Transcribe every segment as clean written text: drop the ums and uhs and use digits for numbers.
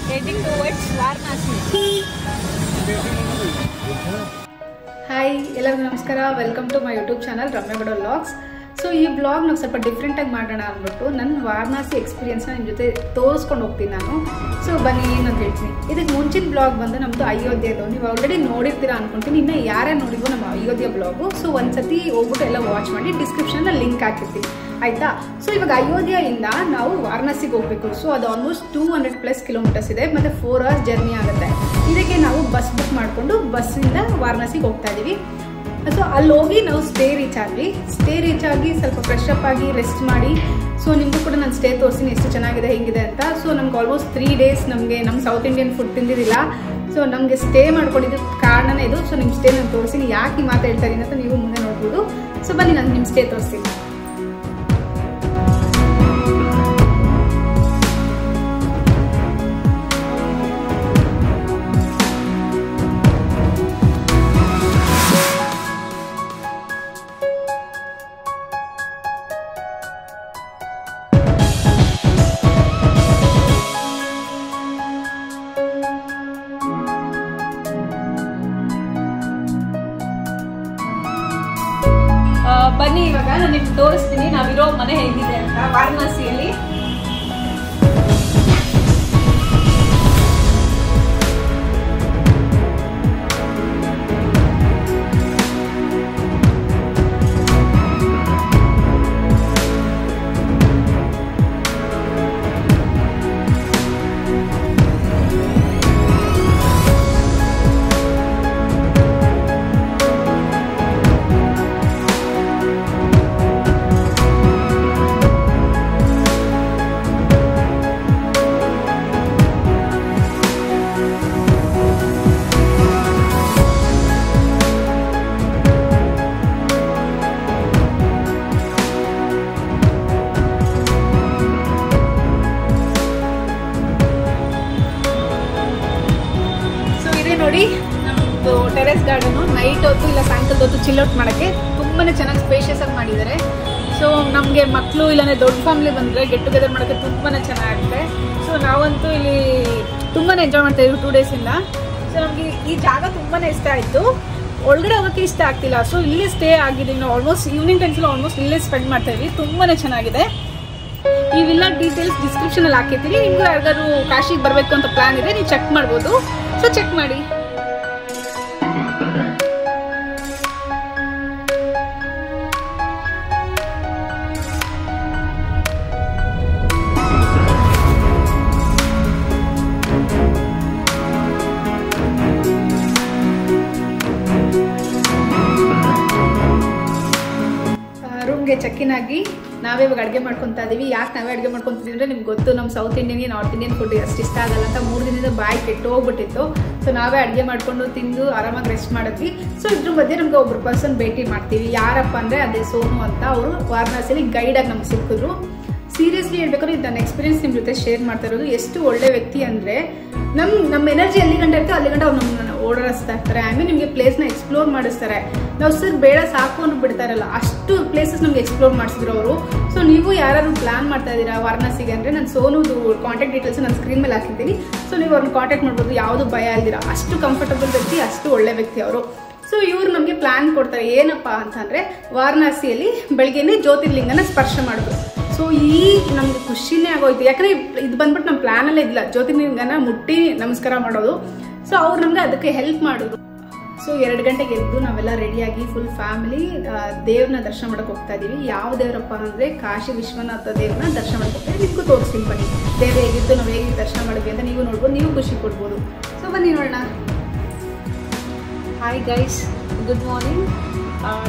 Heading towards Varanasi. Hi, ಎಲ್ಲರಿಗೂ ನಮಸ್ಕಾರ. Welcome to my YouTube channel ರಮ್ಯಗೌಡ vlogs. So ಈ blog ನಾವು ಸ್ವಲ್ಪ ಡಿಫ್ರೆಂಟ್ ಆಗಿ ಮಾಡೋಣ ಅಂದ್ಬಿಟ್ಟು ನನ್ನ ವಾರಣಾಸಿ ಎಕ್ಸ್ಪೀರಿಯನ್ಸ್ನ ನಿಮ್ಮ ಜೊತೆ ತೋರಿಸ್ಕೊಂಡು ಹೋಗ್ತೀನಿ ನಾನು. ಸೊ ಬನ್ನಿ ಏನಂತ ಹೇಳ್ತೀನಿ. ಇದಕ್ಕೆ ಮುಂಚಿನ ಬ್ಲಾಗ್ ಬಂದು ನಮ್ಮದು ಅಯೋಧ್ಯೆದು. ನೀವು ಆಲ್ರೆಡಿ ನೋಡಿರ್ತೀರಾ ಅನ್ಕೊಂತೀನಿ. ಇನ್ನು ಯಾರ್ಯಾರು ನೋಡಿದ್ರು ನಮ್ಮ ಅಯೋಧ್ಯೆ ಬ್ಲಾಗು. ಸೊ ಒಂದ್ಸತಿ ಹೋಗ್ಬಿಟ್ಟು ಎಲ್ಲ ವಾಚ್ ಮಾಡಿ ಡಿಸ್ಕ್ರಿಪ್ಷನ್ ಲಿಂಕ್ ಹಾಕಿರ್ತೀನಿ ಆಯ್ತಾ. ಸೊ ಇವಾಗ ಅಯೋಧ್ಯೆಯಿಂದ ನಾವು ವಾರಣಾಸಿಗೆ ಹೋಗ್ಬೇಕು. ಸೊ ಅದು ಆಲ್ಮೋಸ್ಟ್ 200+ ಕಿಲೋಮೀಟರ್ಸ್ ಇದೆ, ಮತ್ತೆ 4 hours ಜರ್ನಿ ಆಗುತ್ತೆ. ಇದಕ್ಕೆ ನಾವು ಬಸ್ ಬುಕ್ ಮಾಡಿಕೊಂಡು ಬಸ್ಸಿಂದ ವಾರಣಾಸಿಗೆ ಹೋಗ್ತಾ ಇದೀವಿ. ಸೊ ಅಲ್ಲಿ ಹೋಗಿ ನಾವು ಸ್ಟೇ ರೀಚ್ ಆಗಿ ಸ್ವಲ್ಪ ಫ್ರೆಶ್ ಅಪ್ ಆಗಿ ರೆಸ್ಟ್ ಮಾಡಿ. ಸೊ ನಿಮಗೂ ಕೂಡ ನಾನು ಸ್ಟೇ ತೋರಿಸ್ತೀನಿ ಎಷ್ಟು ಚೆನ್ನಾಗಿದೆ ಹೇಗಿದೆ ಅಂತ. ಸೊ ನಮ್ಗೆ ಆಲ್ಮೋಸ್ಟ್ 3 days ನಮಗೆ ನಮ್ಮ ಸೌತ್ ಇಂಡಿಯನ್ ಫುಡ್ ತಿಂದಿದ್ದಿಲ್ಲ. ಸೊ ನಮಗೆ ಸ್ಟೇ ಮಾಡ್ಕೊಂಡಿದ್ದು ಕಾರಣನೇ ಇದು. ಸೊ ನಿಮ್ಮ ಸ್ಟೇ ನಾನು ತೋರಿಸ್ತೀನಿ. ಯಾಕೆ ಈ ಮಾತು ಹೇಳ್ತಾ ಇದ್ದೀನಿ ಅಂತ ನೀವು ಮುಂದೆ ನೋಡ್ಬೋದು. ಸೊ ಬನ್ನಿ ನಾನು ನಿಮ್ಮ ಸ್ಟೇ ತೋರಿಸ್ತೀನಿ. ಬನ್ನಿ ಇವಾಗ ನಾನು ನಿಮ್ಗೆ ತೋರಿಸ್ತೀನಿ ನಾವಿರೋ ಮನೆ ಹೇಗಿದೆ ಅಂತ ವಾರಣಾಸಿಯಲ್ಲಿ. ನೋಡಿ ನಮ್ಮದು ಟೆರೆಸ್ ಗಾರ್ಡನು ನೈಟ್ ಹೊತ್ತು ಇಲ್ಲ ಸಾಯಂಕಾಲದ ಹೊತ್ತು ಚಿಲ್ಔಟ್ ಮಾಡೋಕ್ಕೆ ತುಂಬಾ ಚೆನ್ನಾಗಿ ಸ್ಪೇಷಿಯಸ್ ಆಗಿ ಮಾಡಿದ್ದಾರೆ. ಸೊ ನಮಗೆ ಮಕ್ಕಳು ಇಲ್ಲಾಂದರೆ ದೊಡ್ಡ ಫ್ಯಾಮಿಲಿ ಬಂದರೆ ಗೆಟ್ ಟುಗೆದರ್ ಮಾಡೋಕ್ಕೆ ತುಂಬಾ ಚೆನ್ನಾಗುತ್ತೆ. ಸೊ ನಾವಂತೂ ಇಲ್ಲಿ ತುಂಬಾ ಎಂಜಾಯ್ ಮಾಡ್ತಾ ಇದ್ದೀವಿ 2 days ಇಂದ. ಸೊ ನಮಗೆ ಈ ಜಾಗ ತುಂಬಾನೇ ಇಷ್ಟ ಆಯ್ತು. ಒಳಗಡೆ ಹೋಗೋಕ್ಕೆ ಇಷ್ಟ ಆಗ್ತಿಲ್ಲ. ಸೊ ಇಲ್ಲಿ ಸ್ಟೇ ಆಗಿದ್ದೀವಿ ನಾವು. ಆಲ್ಮೋಸ್ಟ್ ಈವ್ನಿಂಗ್ ಟೈಮ್ಸ್ ಆಲ್ಮೋಸ್ಟ್ ಇಲ್ಲೇ ಸ್ಪೆಂಡ್ ಮಾಡ್ತಾ ಇದ್ವಿ. ತುಂಬಾನೇ ಚೆನ್ನಾಗಿದೆ. ಈ ವಿಲ್ಲಾ ಡೀಟೇಲ್ಸ್ ಡಿಸ್ಕ್ರಿಪ್ಷನ್ ಅಲ್ಲಿ ಹಾಕಿರ್ತೀನಿ. ನಿಮ್ಗೂ ಯಾರಿಗಾದ್ರು ಕಾಶಿಗೆ ಬರಬೇಕು ಅಂತ ಪ್ಲಾನ್ ಇದೆ, ನೀವು ಚೆಕ್ ಮಾಡ್ಬೋದು. ಸೊ ಚೆಕ್ ಮಾಡಿ. ರೂಮ್ಗೆ ಚೆಕ್ ಇನ್ ಆಗಿ ನಾವೇ ಇವಾಗ ಅಡುಗೆ ಮಾಡ್ಕೊತಾ ಇದೀವಿ. ಯಾಕೆ ನಾವೇ ಅಡುಗೆ ಮಾಡ್ಕೊತಿದ್ವಿ ಅಂದರೆ ನಿಮ್ಗೆ ಗೊತ್ತು, ನಮ್ಮ ಸೌತ್ ಇಂಡಿಯನ್ಗೆ ನಾರ್ತ್ ಇಂಡಿಯನ್ ಫುಡ್ ಅಷ್ಟು ಇಷ್ಟ ಆಗಲ್ಲ ಅಂತ 3 ದಿನದಿಂದ ಬಾಯಿ ಕೆಟ್ಟು ಹೋಗ್ಬಿಟ್ಟಿತ್ತು. ಸೊ ನಾವೇ ಅಡುಗೆ ಮಾಡ್ಕೊಂಡು ತಿಂದು ಆರಾಮಾಗಿ ರೆಸ್ಟ್ ಮಾಡಿದ್ವಿ. ಸೊ ಇದ್ರ ಮಧ್ಯೆ ನಮ್ಗೆ ಒಬ್ರು ಪರ್ಸನ್ ಭೇಟಿ ಮಾಡ್ತೀವಿ. ಯಾರಪ್ಪ ಅಂದರೆ ಅದೇ ಸೋನು ಅಂತ. ಅವರು ವಾರಣಾಸಿಯಲ್ಲಿ ಗೈಡಾಗಿ ನಮ್ಗೆ ಸಿಕ್ಕಿದ್ರು. ಸೀರಿಯಸ್ಲಿ ಹೇಳ್ಬೇಕಾದ್ರೆ ಇದು ನನ್ನ ಎಕ್ಸ್ಪೀರಿಯನ್ಸ್ ನಿಮ್ಮ ಜೊತೆ ಶೇರ್ ಮಾಡ್ತಾ ಇರೋದು. ಎಷ್ಟು ಒಳ್ಳೆ ವ್ಯಕ್ತಿ ಅಂದರೆ ನಮ್ಮ ಎನರ್ಜಿ ಎಲ್ಲಿ ಗಂಟೆ ಇರ್ತೋ ಅಲ್ಲಿ ಗಂಟೆ ಅವ್ರು ನಮ್ಮನ್ನ ಓಡಾಡಿಸ್ತಾ ಇರ್ತಾರೆ. ಆಮೇಲೆ ನಿಮಗೆ ಪ್ಲೇಸ್ನ ಎಕ್ಸ್ಪ್ಲೋರ್ ಮಾಡಿಸ್ತಾರೆ. ನಾವು ಸರ್ ಬೇಡ ಸಾಕು ಅಂತ ಬಿಡ್ತಾರಲ್ಲ, ಅಷ್ಟು ಪ್ಲೇಸಸ್ ನಮ್ಗೆ ಎಕ್ಸ್ಪ್ಲೋರ್ ಮಾಡಿಸಿದ್ರು ಅವರು. ಸೊ ನೀವು ಯಾರು ಪ್ಲಾನ್ ಮಾಡ್ತಾ ಇದ್ದೀರಾ ವಾರಣಾಸಿಗೆ ಅಂದರೆ ನಾನು ಸೋನುದು ಕಾಂಟ್ಯಾಕ್ಟ್ ಡೀಟೇಲ್ಸ್ ನಾನು ಸ್ಕ್ರೀನ್ ಮೇಲೆ ಹಾಕಿದ್ದೀನಿ. ಸೊ ನೀವು ಅವ್ರನ್ನ ಕಾಂಟ್ಯಾಕ್ಟ್ ಮಾಡ್ಬೋದು. ಯಾವುದು ಭಯ ಇಲ್ದಿರ, ಅಷ್ಟು ಕಂಫರ್ಟಬಲ್ ವ್ಯಕ್ತಿ, ಅಷ್ಟು ಒಳ್ಳೆ ವ್ಯಕ್ತಿ ಅವರು. ಸೊ ಇವ್ರು ನಮಗೆ ಪ್ಲಾನ್ ಕೊಡ್ತಾರೆ. ಏನಪ್ಪ ಅಂತಂದರೆ ವಾರಣಾಸಿಯಲ್ಲಿ ಬೆಳಗ್ಗೆನೇ ಜ್ಯೋತಿರ್ಲಿಂಗನ ಸ್ಪರ್ಶ ಮಾಡಿದ್ರು. ಸೊ ಈ ನಮ್ಗೆ ಖುಷಿನೇ ಆಗೋಯ್ತು. ಯಾಕಂದರೆ ಇದು ಬಂದ್ಬಿಟ್ಟು ನಮ್ಮ ಪ್ಲಾನಲ್ಲೇ ಇಲ್ಲ ಜ್ಯೋತಿರ್ಲಿಂಗನ ಮುಟ್ಟಿ ನಮಸ್ಕಾರ ಮಾಡೋದು. ಸೊ ಅವ್ರು ನಮ್ಗೆ ಅದಕ್ಕೆ ಹೆಲ್ಪ್ ಮಾಡಿದ್ರು. ಸೊ 2 ಗಂಟೆಗೆ ಎದ್ದು ನಾವೆಲ್ಲ ರೆಡಿಯಾಗಿ ಫುಲ್ ಫ್ಯಾಮಿಲಿ ದೇವ್ರನ್ನ ದರ್ಶನ ಮಾಡಕ್ಕೆ ಹೋಗ್ತಾ ಇದೀವಿ. ಯಾವ ದೇವರಪ್ಪ ಅಂದರೆ ಕಾಶಿ ವಿಶ್ವನಾಥ ದೇವ್ರನ್ನ ದರ್ಶನ ಮಾಡಕ್ಕೆ ಹೋಗ್ತಾ ಇದೀವಿ. ನಿಮಗೂ ತೋರಿಸ್ತೀನಿ ಬನ್ನಿ ದೇವ್ರು ಹೇಗಿದ್ದು ನಾವು ಹೇಗೆ ದರ್ಶನ ಮಾಡಿದ್ವಿ ಅಂತ ನೀವು ನೋಡ್ಬೋದು, ನೀವು ಖುಷಿ ಕೊಡ್ಬೋದು. ಸೊ ಬನ್ನಿ ನೋಡೋಣ. Hi guys, good morning.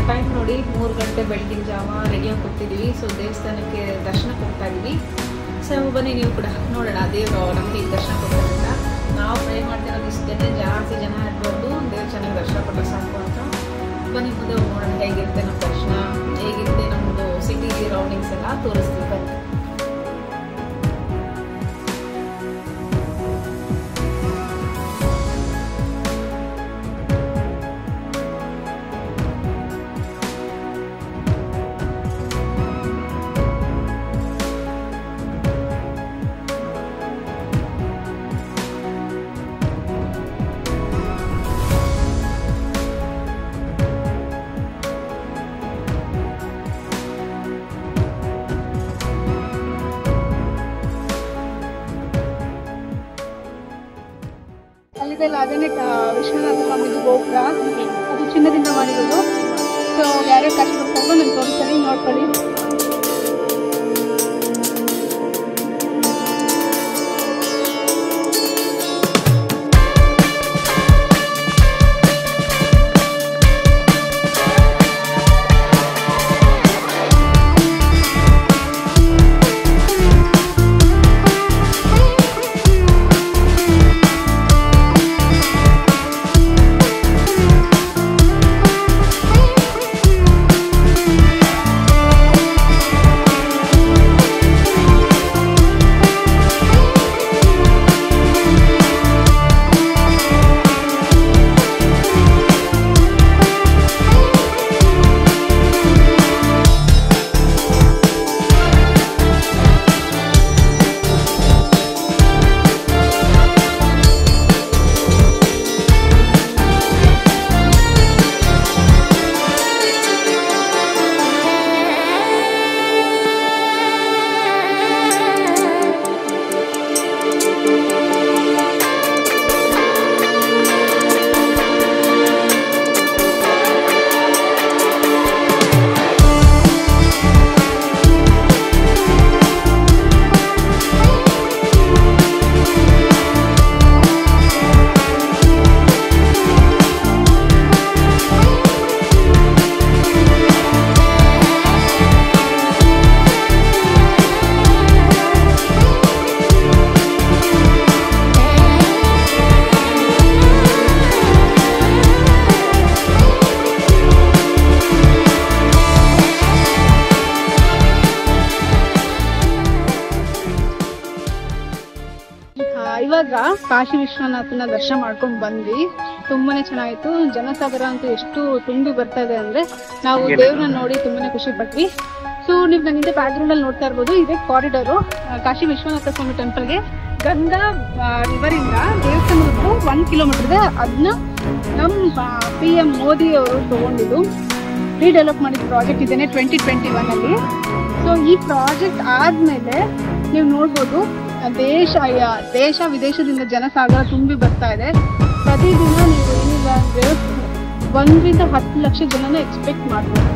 Time ನೋಡಿ 3 ಗಂಟೆ ಬೆಳಗಿನ ಜಾವ ರೆಡಿಯಾಗಿ ಹೋಗ್ತಿದ್ದೀವಿ. ಸೊ ದೇವಸ್ಥಾನಕ್ಕೆ ದರ್ಶನಕ್ಕೆ ಹೋಗ್ತಾ ಇದ್ದೀವಿ. ಸೊ ಬನ್ನಿ ನೀವು ಕೂಡ ನೋಡೋಣ ದೇವರು ನಮಗೆ ಈಗ ದರ್ಶನ ಕೊಡೋದ್ರಿಂದ. ನಾವು ಪ್ರೇ ಮಾಡ್ತಿರೋದು ಇಷ್ಟೇ, ಜಾಸ್ತಿ ಜನ ಇರ್ಬೋದು, ದೇವ್ರು ಚೆನ್ನಾಗಿ ದರ್ಶನ ಕೊಟ್ಟರೆ ಸಾಕು ಅಂತ. ಬನ್ನಿ ಮುಂದೆ ನೋಡೋಣ ಹೇಗಿರುತ್ತೆ ನಮ್ಮ ದರ್ಶನ, ಹೇಗಿರುತ್ತೆ ನಮ್ಮದು ಸಿಟಿ ರೌಂಡಿಂಗ್ಸ್ ಎಲ್ಲ ತೋರಿಸ್ತೀವಿ. ಬನ್ನಿ. ಅಲ್ಲಿದೆಲ್ಲ ಅದೇನೇ ವಿಶ್ವನಾಥ ಸ್ವಾಮಿದು ಗೋಪುರ, ಅದು ಚಿನ್ನದಿಂದ ಮಾಡಿರೋದು. ಸೊ ಯಾರ್ಯಾರು ಕಷ್ಟ ಬರ್ತಾರೋ ನಾನು ತೋರಿಸ್ತೀನಿ, ನೋಡ್ಕೊಳ್ಳಿ. ಇವಾಗ ಕಾಶಿ ವಿಶ್ವನಾಥನ ದರ್ಶನ ಮಾಡ್ಕೊಂಡು ಬಂದ್ವಿ. ತುಂಬಾನೇ ಚೆನ್ನಾಗಿತ್ತು. ಜನಸಾಗರ ಅಂತೂ ಎಷ್ಟು ತುಂಬಿ ಬರ್ತಾ ಇದೆ ಅಂದ್ರೆ ನಾವು ದೇವ್ರನ್ನ ನೋಡಿ ತುಂಬಾನೇ ಖುಷಿ ಪಟ್ವಿ. ಸೊ ನೀವು ನನಗೆ ಬ್ಯಾಕ್ ಗ್ರೌಂಡ್ ಅಲ್ಲಿ ನೋಡ್ತಾ ಇರ್ಬೋದು, ಇದೇ ಕಾರಿಡಾರು ಕಾಶಿ ವಿಶ್ವನಾಥ ಸ್ವಾಮಿ ಟೆಂಪಲ್ಗೆ. ಗಂಗಾ ರಿವರ್ ಇಂದ ದೇವಸ್ಥಾನಕ್ಕೂ 1 ಕಿಲೋಮೀಟರ್ ಇದೆ. ಅದನ್ನ ನಮ್ಮ PM ಮೋದಿ ಅವರು ತಗೊಂಡಿದ್ದು ರೀಡೆವಲಪ್ ಮಾಡಿದ ಪ್ರಾಜೆಕ್ಟ್ ಇದೇನೆ 2021 ಸೊ ಈ ಪ್ರಾಜೆಕ್ಟ್ ಆದ್ಮೇಲೆ ನೀವು ನೋಡ್ಬೋದು ದೇಶ ವಿದೇಶದಿಂದ ಜನಸಾಗರ ತುಂಬಿ ಬರ್ತಾ ಇದೆ. ಪ್ರತಿದಿನ ನೀವು ಏನಿಲ್ಲ ಅಂದ್ರೆ 1 ರಿಂದ 10 ಲಕ್ಷ ಜನನ ಎಕ್ಸ್ಪೆಕ್ಟ್ ಮಾಡ್ಬೋದು.